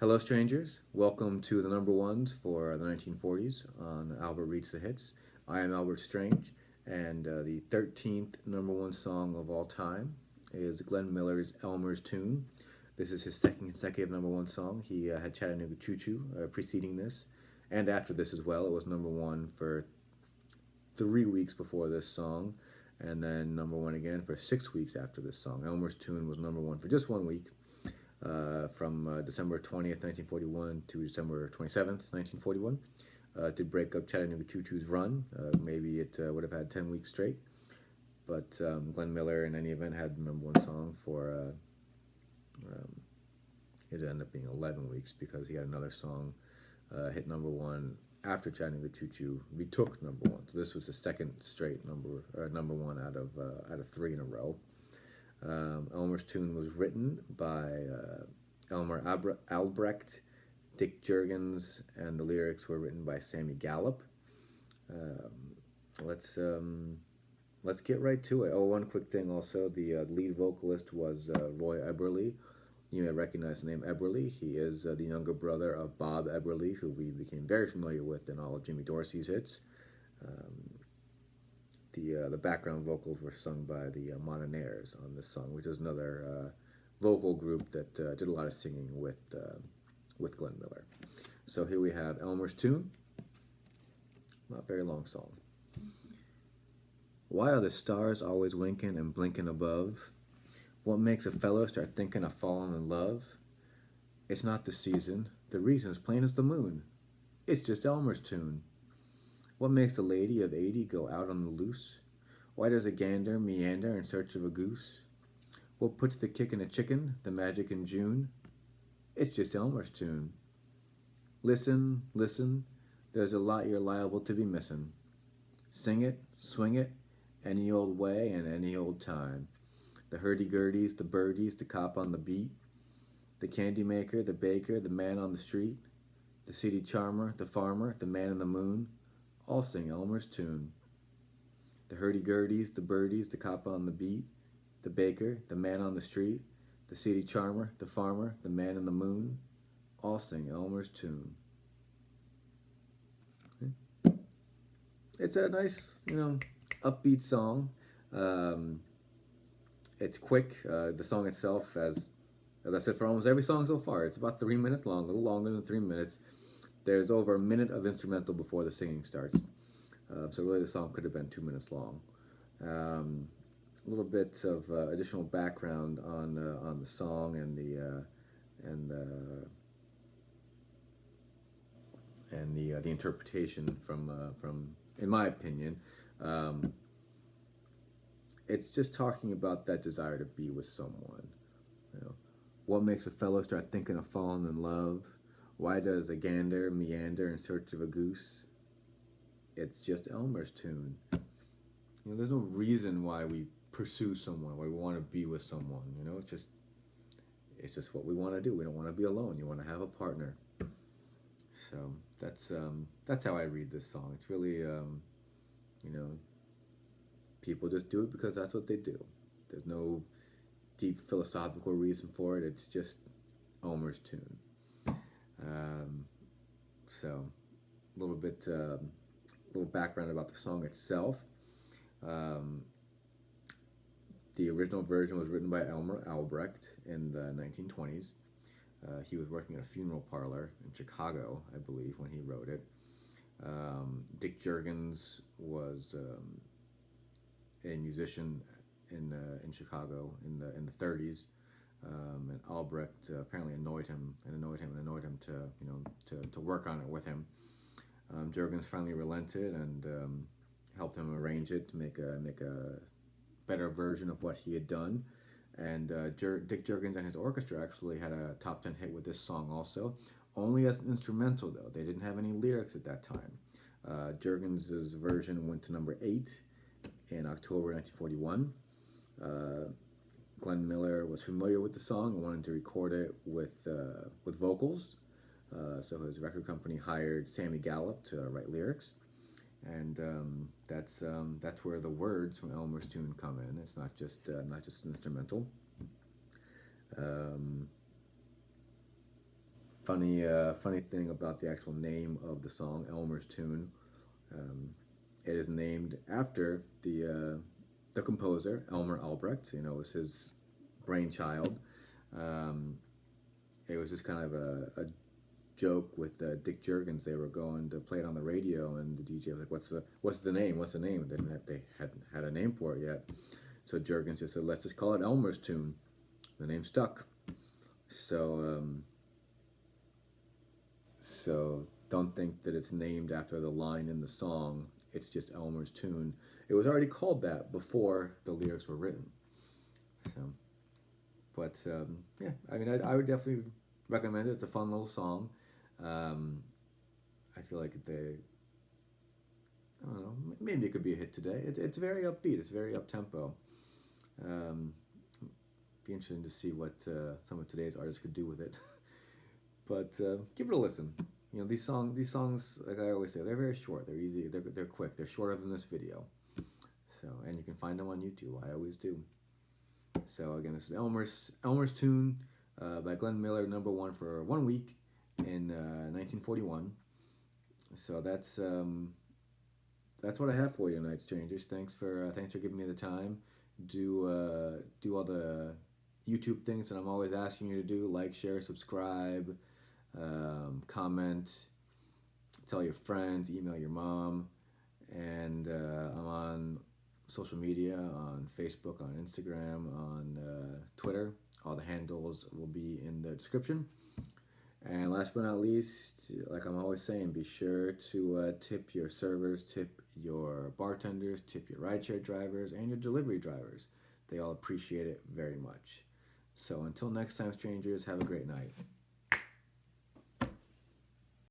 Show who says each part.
Speaker 1: Hello, strangers. Welcome to the number ones for the 1940s on Albert Reads the Hits. I am Albert Strange, and the 13th number one song of all time is Glenn Miller's Elmer's Tune. This is his second consecutive number one song. He had Chattanooga Choo Choo preceding this, and after this as well. It was number one for 3 weeks before this song, and then number one again for 6 weeks after this song. Elmer's Tune was number one for just 1 week, from December 20th, 1941 to December 27th, 1941, to break up Chattanooga Choo Choo's run. Maybe it would have had 10 weeks straight, but Glenn Miller, in any event, had the number one song for, um, it ended up being 11 weeks because he had another song hit number one after Chattanooga Choo Choo retook number one. So this was the second straight number one out of three in a row. Elmer's Tune was written by Elmer Albrecht, Dick Jurgens, and the lyrics were written by Sammy Gallup. Um, let's get right to it. Oh, one quick thing also: the lead vocalist was Roy Eberly. You may recognize the name Eberly. He is the younger brother of Bob Eberly, who we became very familiar with in all of Jimmy Dorsey's hits. Um, the background vocals were sung by the Mononaires on this song, which is another vocal group that did a lot of singing with Glenn Miller. So here we have Elmer's Tune. Not very long song. Why are the stars always winking and blinking above? What makes a fellow start thinking of falling in love? It's not the season. The reason's plain as the moon. It's just Elmer's Tune. What makes a lady of 80 go out on the loose? Why does a gander meander in search of a goose? What puts the kick in a chicken, the magic in June? It's just Elmer's Tune. Listen, listen, there's a lot you're liable to be missing. Sing it, swing it, any old way and any old time. The hurdy-gurdies, the birdies, the cop on the beat, the candy maker, the baker, the man on the street, the city charmer, the farmer, the man in the moon, all sing Elmer's Tune. The hurdy-gurdies, the birdies, the cop on the beat, the baker, the man on the street, the city charmer, the farmer, the man in the moon, all sing Elmer's Tune. It's a nice, upbeat song. It's quick. The song itself, as I said, for almost every song so far, it's about 3 minutes long, a little longer than 3 minutes. There's over a minute of instrumental before the singing starts. So really the song could have been 2 minutes long. A little bit of additional background on the song and the interpretation from in my opinion. It's just talking about that desire to be with someone. What makes a fellow start thinking of falling in love? Why does a gander meander in search of a goose? It's just Elmer's Tune. There's no reason why we pursue someone, why we want to be with someone. It's just what we want to do. We don't want to be alone. You want to have a partner. So that's how I read this song. It's really people just do it because that's what they do. There's no deep philosophical reason for it. It's just Elmer's Tune. So a little background about the song itself. The original version was written by Elmer Albrecht in the 1920s. He was working at a funeral parlor in Chicago, I believe, when he wrote it. Dick Jurgens was a musician in Chicago in the 30s, and Albrecht apparently annoyed him to work on it with him. Jurgens finally relented and helped him arrange it to make a better version of what he had done. And Dick Jurgens and his orchestra actually had a top 10 hit with this song also, only as an instrumental though. They didn't have any lyrics at that time. Jurgens' version went to number 8 in October 1941. Glenn Miller was familiar with the song and wanted to record it with vocals. So his record company hired Sammy Gallup to write lyrics, and that's where the words from Elmer's Tune come in. It's not just an instrumental. funny thing about the actual name of the song, Elmer's Tune. Um, it is named after the composer Elmer Albrecht. You know, it was his brainchild. Um, it was just kind of a joke with Dick Jurgens. They were going to play it on the radio, and the DJ was like, what's the name? What's the name?" They hadn't had a name for it yet, so Jurgens just said, "Let's just call it Elmer's Tune." The name stuck. So so don't think that it's named after the line in the song. It's just Elmer's Tune. It was already called that before the lyrics were written. So, but yeah, I mean, I would definitely recommend it. It's a fun little song. Um, I feel like I don't know, maybe it could be a hit today. It's very upbeat. It's very up tempo. Um, be interesting to see what some of today's artists could do with it. But give it a listen. You know, these songs, like I always say, they're very short. They're easy. They're quick. They're shorter than this video. So, and you can find them on YouTube. I always do. So again, this is Elmer's Tune by Glenn Miller, number one for 1 week in 1941. So that's what I have for you tonight, strangers. Thanks for giving me the time. Do all the YouTube things that I'm always asking you to do: like, share, subscribe, comment, tell your friends, email your mom, and I'm on social media on Facebook, on Instagram, on Twitter. All the handles will be in the description. And last but not least, like I'm always saying, be sure to tip your servers, tip your bartenders, tip your rideshare drivers, and your delivery drivers. They all appreciate it very much. So until next time, strangers, have a great night.